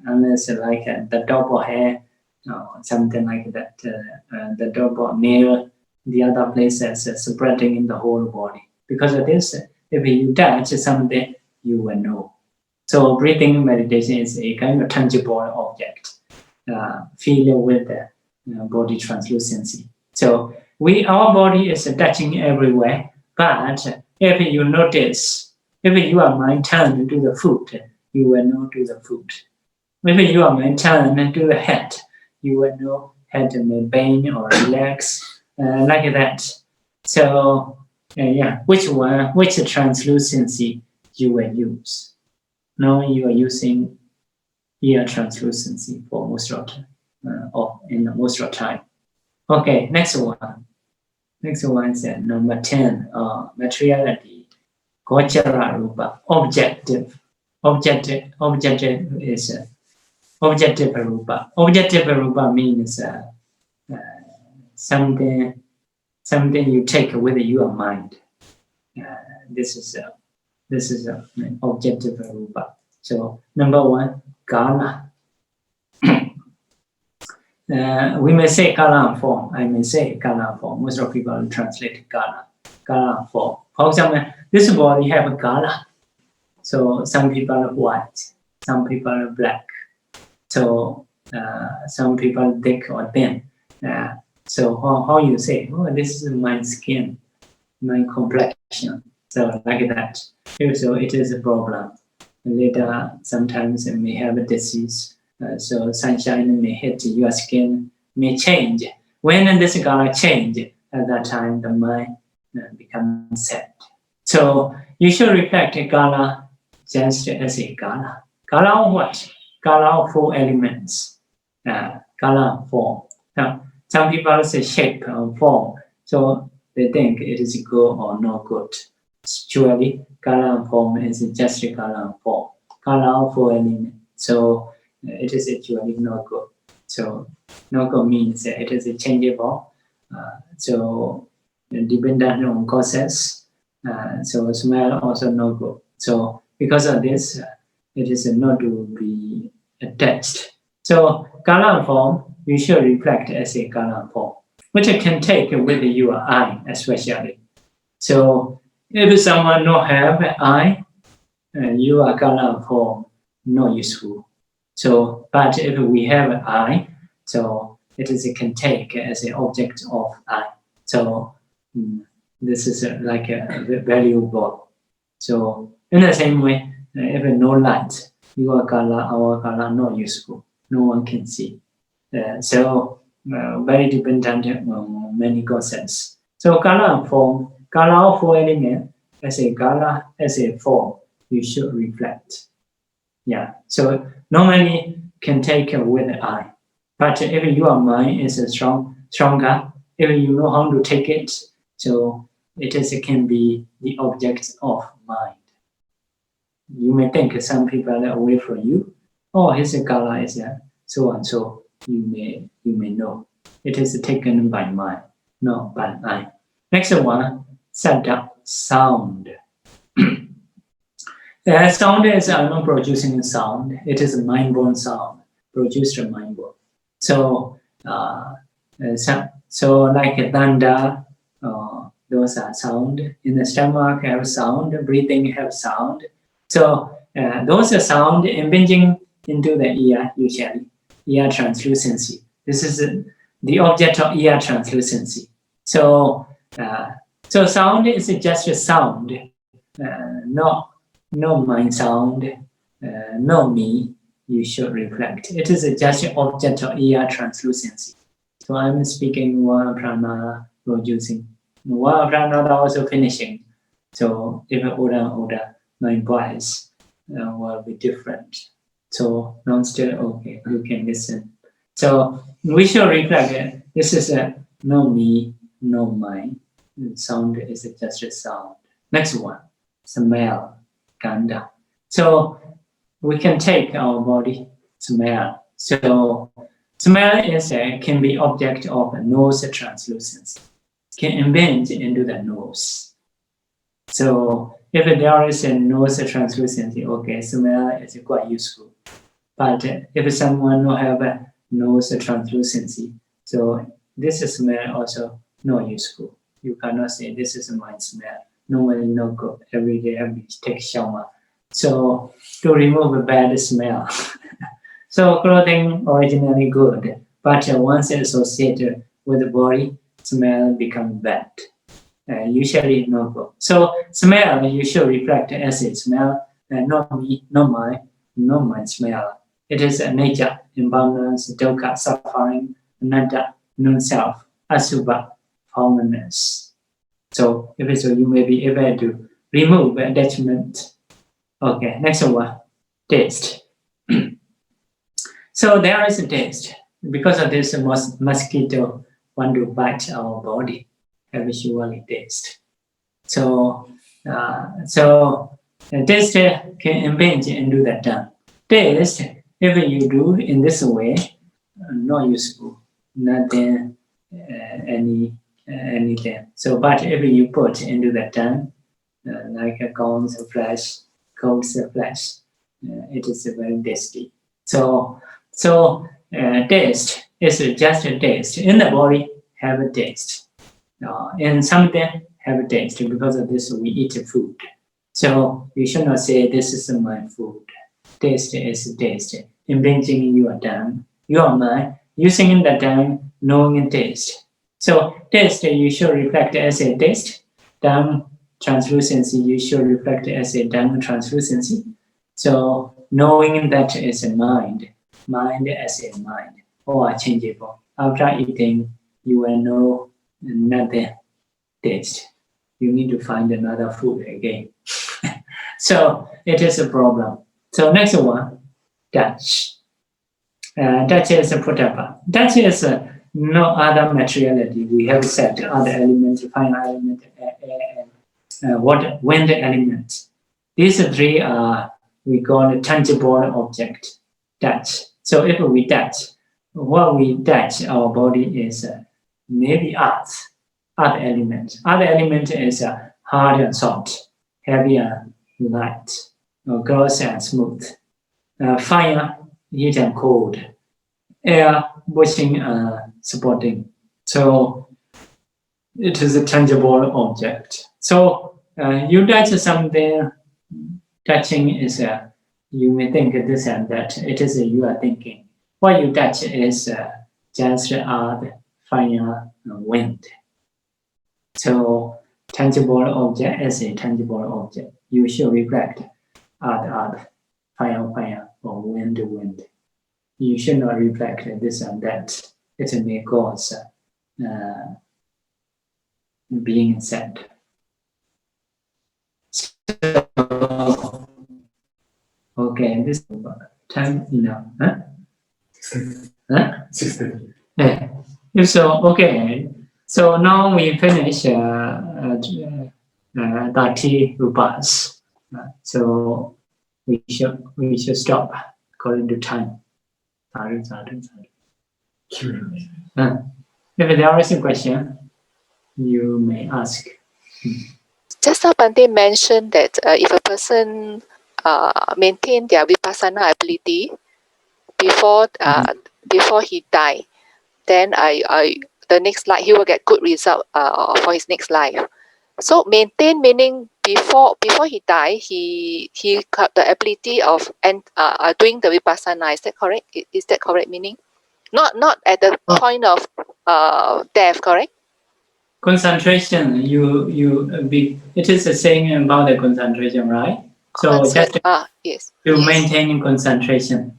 Unless like the top of hair or something like that, the top of nail, the other places spreading in the whole body. Because of this, if you touch something, you will know. So breathing meditation is a kind of tangible object, feel with the body translucency. So our body is touching everywhere, but if you notice, if your mind turn to the foot, you will know to the foot. If your mind turn to the head, you will know head may bend or relax, like that. So which translucency you will use? Now you are using ear translucency for most of the time. Okay, next one. Next one is number 10. Materiality. Gochara rupa. Objective. Objective is objective rupa. Objective rupa means something you take with your mind. This is objective rupa. So number 1, kala. We may say kala and form. I may say kala and form. Most of people translate kala and form. For example, this body have a kala. So some people are white, some people are black. So some people thick or thin. So how you say? Oh, this is my skin, my complexion. So like that. So it is a problem. Later, sometimes it may have a disease. So sunshine may hit your skin, may change. When this color change, at that time the mind becomes sad. So you should reflect a color just as a color. Color of what? Color of 4 elements. Color of form. Now, some people say shape or form. So they think it is good or not good. Actually, color and form is just a color and form. Color of 4 elements. So it is actually not good. So not good means it is changeable. So dependent on causes. So smell also not good. So because of this, it is not to be attached. So color and form, you should reflect as a color and form, which you can take with your eye especially. So if someone not have an eye, your color and form not useful. So, but if we have an eye, so it can take as an object of eye. So this is like a valuable. So in the same way, if no light, your color, our color not useful. No one can see. So very dependent on many causes. So color and form, color of 4 elements as a color, as a form, you should reflect. Yeah. So normally can take with the eye. But if your mind is stronger, if you know how to take it, so it can be the object of mind. You may think some people are away from you. Oh, his color is so and so. You may know. It is taken by mind, not by eye. Next one, Sutta, sound. Sound is not producing sound. It is a mind-born sound, produced a mind-born. So like a thunder, those are sound. In the stomach have sound, breathing have sound. So those are sound impinging into the ear usually, ear translucency. This is the object of ear translucency. So sound is just a sound, no mind sound, no me, you should reflect. It is just an object of ear translucency. So I'm speaking one prana producing, one prana also finishing. So if order, my voice will be different. So non-still okay, you can listen. So we should reflect it. This is no me, no mind. Sound is just a sound. Next one, smell, ganda. So we can take our body, smell. So smell is can be object of nose translucency. can impinge into the nose. So if there is a nose translucency, okay, smell is quite useful. But if someone don't have a nose translucency, so this smell also not useful. You cannot say this is my smell. Normally no good. Every day I take shower. So to remove a bad smell. So clothing originally good, but once associated with the body, smell become bad. Usually no good. So smell you should reflect as a smell, not me, not my smell. It is a nature, imbalance, dukkha, suffering, anatta, non-self, asubha, formlessness. So if so, you may be able to remove attachment. Okay, next one, taste. So there is a taste. Because of this, mosquito want to bite our body, have surely taste. So taste can impinge into the tongue. Taste, if you do in this way, not useful, nothing, anything. So, but if you put into the tongue, like a cold flesh, it is very tasty. So taste is just a taste. In the body, have a taste. In something, have a taste. Because of this, we eat food. So you should not say, this is my food. Taste is taste. Impinging your tongue, your mind, using the tongue, knowing taste. So taste, you should reflect as a taste. Tongue translucency, you should reflect as a tongue translucency. So knowing that is a mind. Mind as a mind, all are changeable. After eating, you will know nothing taste. You need to find another food again. So it is a problem. So next one, touch. Touch is a Puttamaṃsūpama. Touch is no other materiality. We have said other elements, fine element, wind element. These three are we call a tangible object. Touch. So if we touch, what we touch our body is maybe earth element. Other element is hard and soft, heavy and light, gross and smooth, fire, heat and cold, air, pushing and supporting. So it is a tangible object. So you touch something, touching is you may think this and that. It is you are thinking. What you touch is just earth, fire, and wind. So tangible object is a tangible object. You should reflect earth, fire, or wind. You should not reflect this and that. It may cause being sad. So, okay, this time enough. Huh? 6:30. Yeah. If so, okay. So now we finish 30 rupas. So we should stop according to time. If there is a question, you may ask. Just now Bhante mentioned that if a person maintain their vipassana ability before he die, then the next life he will get good result for his next life. So maintain meaning before he die, he got the ability of doing the vipassana. Is that correct? Is that correct meaning? Not at the point of death, correct? Concentration, it is a saying about the concentration, right? So just yes. to maintain concentration.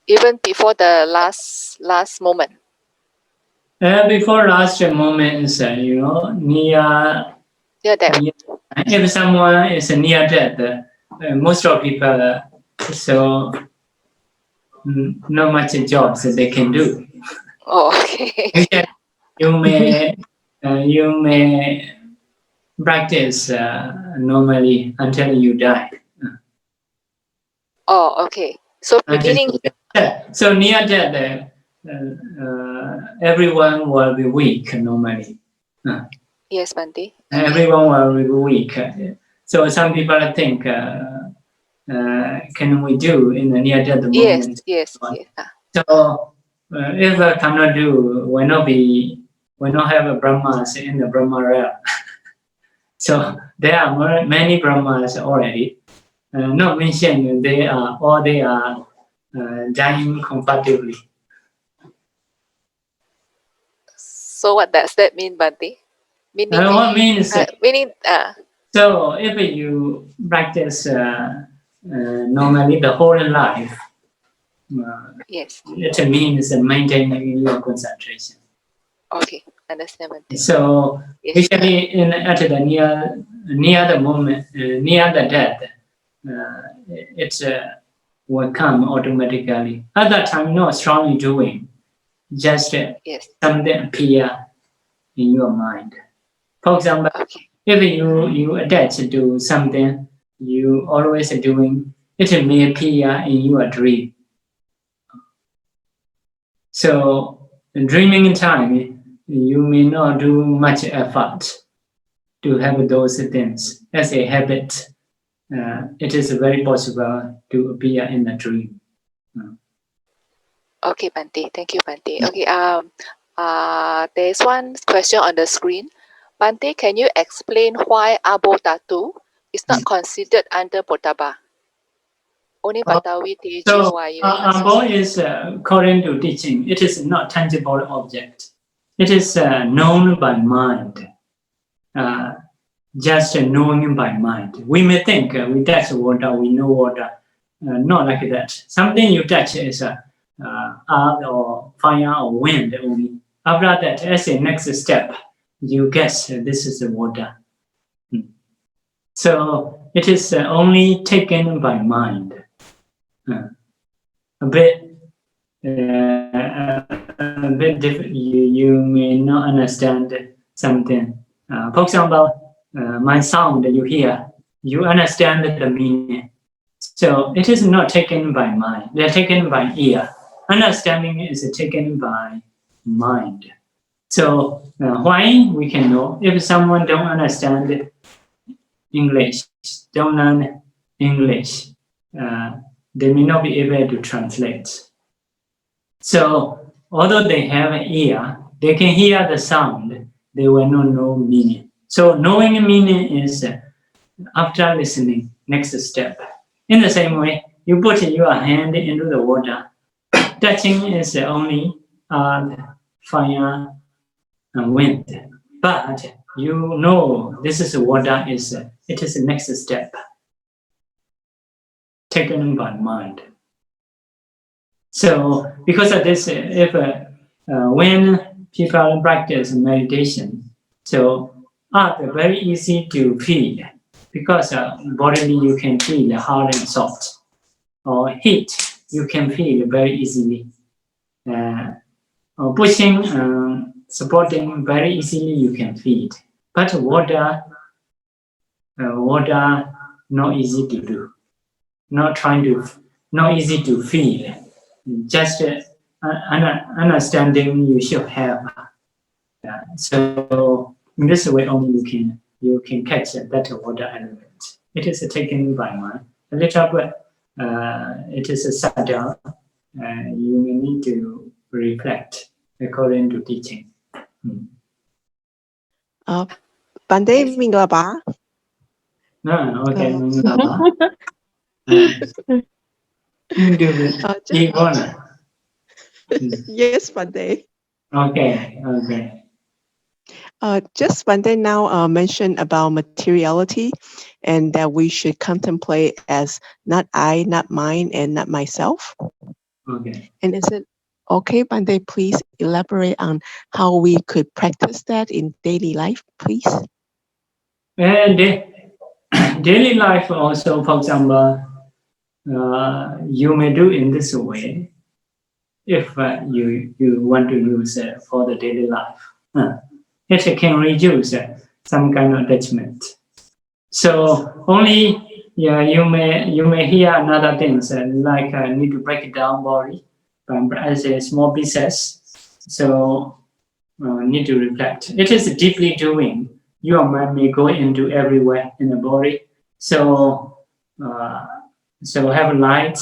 Even before the last moment. Before last moments, near death. If someone is near death, most of people so not much jobs they can do. Oh, okay. You may practice normally until you die. Oh, okay. So beginning. So near death, everyone will be weak normally. Yes, Bante. Everyone will be weak. So some people think, can we do in the near-death moment? Yes. So if I cannot do, will not have a Brahmas in the Brahma realm. So there are many Brahmas already. Not mentioned they are dying comfortably. So what does that mean, Bante? Meaning, What means? So if you practice normally the whole life, yes. it means maintaining your concentration. Okay, understand, Bante. So usually at the near the moment, near the death, it will come automatically. At that time, not strongly doing, just something appear in your mind. For example, if you attach to something you always doing, it may appear in your dream. So dreaming time, you may not do much effort to have those things as a habit. It is very possible to appear in a dream. Okay, Bante. Thank you, Bante. Okay. There's one question on the screen. Bante, can you explain why abodhatu is not considered under Bodhaba? Only Batawi Teju. So abo is according to teaching. It is not tangible object. It is known by mind. Just knowing by mind. We may think we touch water, we know water. Not like that. Something you touch is earth or fire or wind only. After that, as a next step, you guess this is the water. So it is only taken by mind. A bit different. You may not understand something. For example, my sound you hear, you understand the meaning. So it is not taken by mind. They are taken by ear. Understanding is taken by mind. So why we can know? If someone don't understand English, don't learn English, they may not be able to translate. So although they have an ear, they can hear the sound, they will not know meaning. So knowing meaning is after listening, next step. In the same way, you put your hand into the water. Touching is only fire and wind. But you know this is water, it is the next step. Taken by mind. So because of this, if when people practice meditation, so earth very easy to feel because bodily you can feel hard and soft, or heat you can feel very easily. Or pushing, supporting very easily you can feel. But water not easy to do. Not easy to feel. Just understanding you should have. So in this way only you can catch a better water element. It is taken by mind. A little bit, it is a subtle. You may need to reflect according to teaching. Bante mingla ba? Okay. Yes, Bante. Okay. Just Bante now mentioned about materiality and that we should contemplate as not I, not mine, and not myself. Okay. And is it okay, Bante, please elaborate on how we could practice that in daily life, please? And daily life also, for example, you may do in this way if you want to use it for the daily life. It can reduce some kind of attachment. So only you may hear another things like need to break it down body as a small pieces. So need to reflect. It is deeply doing. Your mind may go into everywhere in the body. So, have light.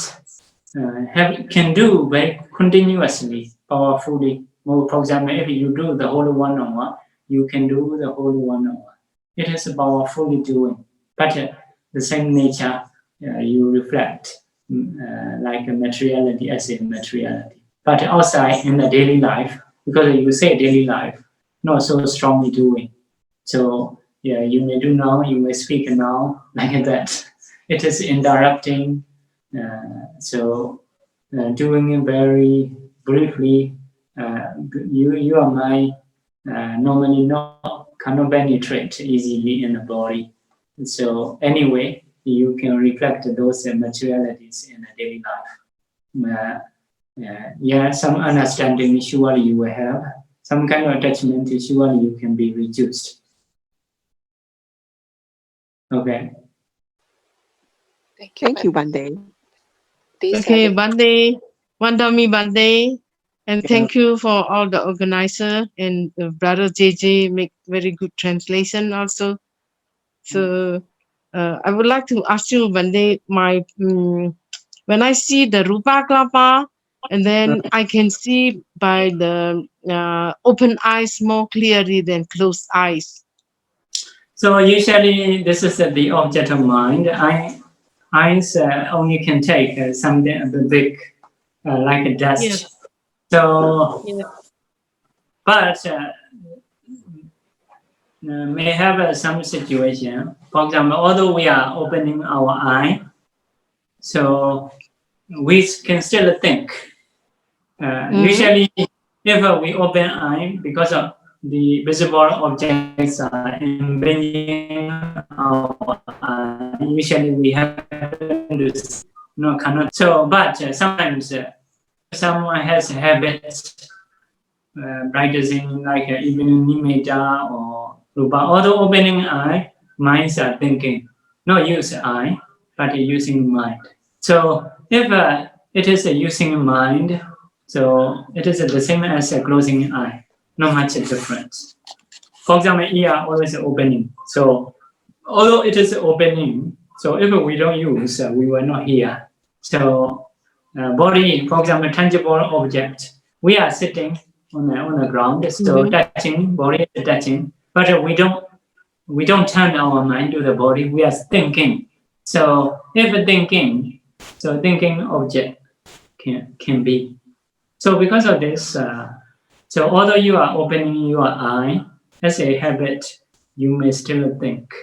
Can do very continuously, powerfully. For example, if you do the whole 1 hour, you can do the whole 1 hour. It is powerfully doing, but the same nature you reflect like a materiality as a materiality. But outside in the daily life, because you say daily life, not so strongly doing. So yeah, you may do now, you may speak now, like that. It is interrupting. Doing it very briefly, your mind normally cannot penetrate easily in the body. So anyway, you can reflect those materialities in the daily life. Some understanding surely you will have. Some kind of attachment surely you can be reduced. Okay. Thank you, Bande. Okay, Bande, Wandami Bande, and thank you for all the organizer and brother JJ make very good translation also. So I would like to ask you, Bande, when I see the Rupa Klapa, and then I can see by the open eyes more clearly than closed eyes. So usually this is the object of mind. Eyes only can take something a big, like a dust. Yes. So, but may have some situation. For example, although we are opening our eye, so we can still think. Usually, if we open eye, because of the visible objects are impinging our eye, usually we have to cannot. So, but sometimes someone has habits practicing like even Nimeta or Rupa, although opening eye, minds are thinking, not use eye, but using mind. So if it is using mind, so it is the same as closing eye, not much difference. For example, ear always opening. So although it is opening, so if we don't use, we will not hear. So body, for example, tangible object, we are sitting on the ground, so touching, body is touching, but we don't turn our mind to the body, we are thinking. So if thinking, so thinking object can be. So because of this, so although you are opening your eye, as a habit, you may still think.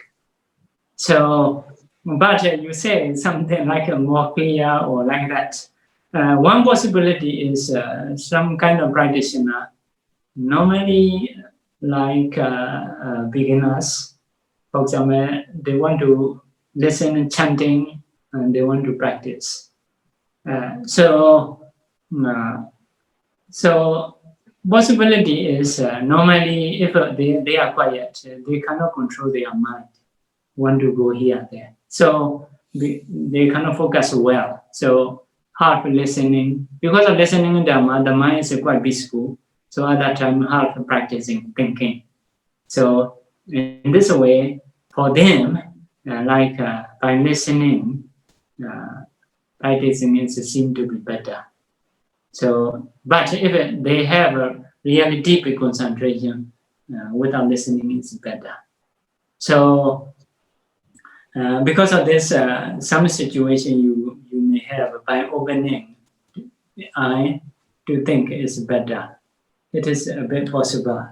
So, but you say something like a more clear or like that. One possibility is some kind of practitioner, normally like beginners, for example, they want to listen chanting and they want to practice. So possibility is normally if they are quiet, they cannot control their mind, want to go here and there. So they cannot focus well. So half listening, because of listening in Dhamma, the mind is quite peaceful. So at that time, half practicing thinking. So in this way, for them, by listening, practicing is seem to be better. So, but if they have a really deep concentration, without listening, it's better. So, because of this, some situation you may have by opening the eye to think is better. It is a bit possible.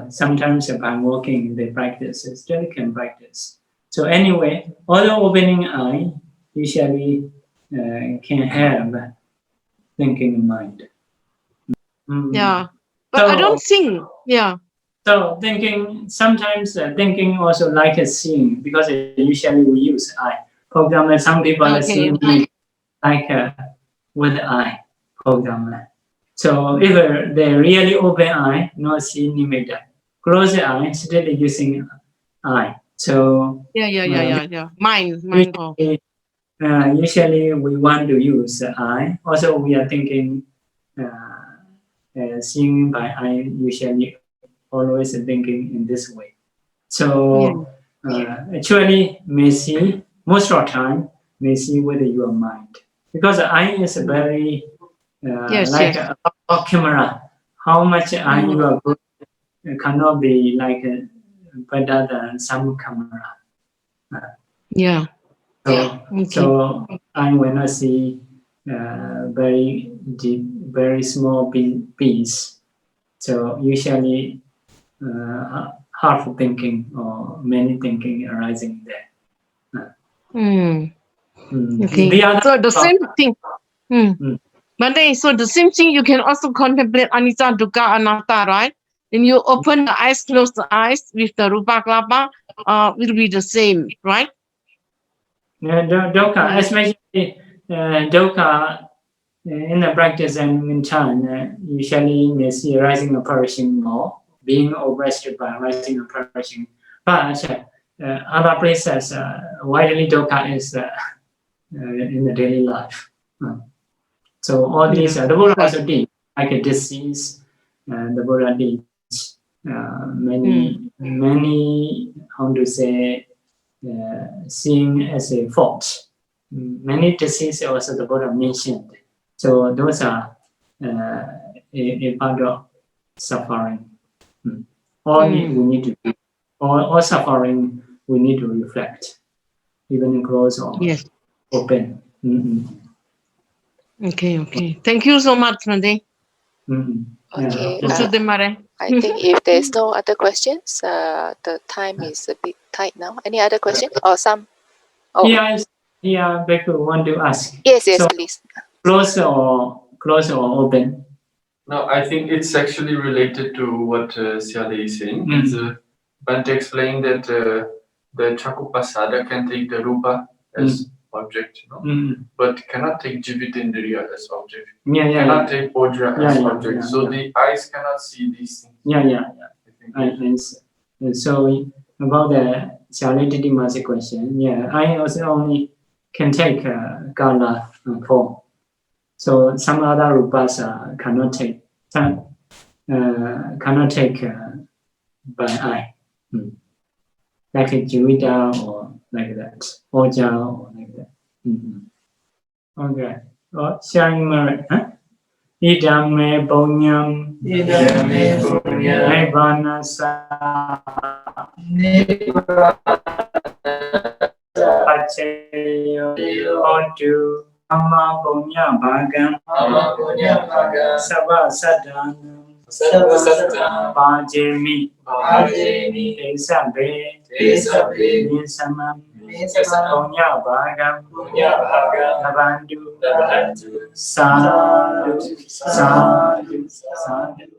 Sometimes by walking, they practice, still can practice. So anyway, although opening eye usually can have thinking mind. Yeah, but I don't think. Yeah. So thinking, sometimes thinking also like a seeing, because usually we use eye. For example, some people are seeing like with the eye, for example. So if they really open eye, not see nimitta. Close the eye, still using eye. So Yeah. Mind. Usually we want to use eye. Also, we are thinking seeing by eye usually always thinking in this way. So actually may see most of the time may see with your mind, because the eye is a very like a camera. How much eye you are good cannot be like better than some camera. So I when I see very deep, very small piece, so usually half thinking or many thinking arising there. Okay. So the same thing. Bhante, so the same thing you can also contemplate anicca, dukkha, anatta, right? When you open the eyes, close the eyes with the rupa kalapa, will be the same, right? Dukkha, especially dukkha in the practice and in time, usually may see rising approaching more, being oppressed by rising approaching. But other places, widely dukkha is in the daily life. So all these, the Buddha also did, like a disease, the Buddha did many, how to say, seeing as a fault. Many diseases also the Buddha mentioned. So those are a part of suffering. All we need to do, all suffering we need to reflect, even close or open. Okay. Thank you so much, Bhante. Okay. I think if there's no other questions, the time is a bit tight now. Any other question or some? Oh. Yeah, Bhikkhu want to ask. Yes, so, please. Close or open? No, I think it's actually related to what Siale is saying. Bhante explained that the Chakupasada can take the rupa as object, but cannot take Jivitindriya as object. Cannot take Ojra as object. So the eyes cannot see these things. So about the Siale Didima's question, I also only can take Gala form. So some other rupas cannot take. Cannot take by eye, like a Jivita or like that, Oja or like that. Okay. Sharing merit, Idame Bonyam Nibbana Sa Pachayo Ontu Dhamma Punya Bhagam Sabha Sadhanam Bhajemi Esabe Nisamam Punya Bhagam Nabandu Sadhu Sadhu Sadhu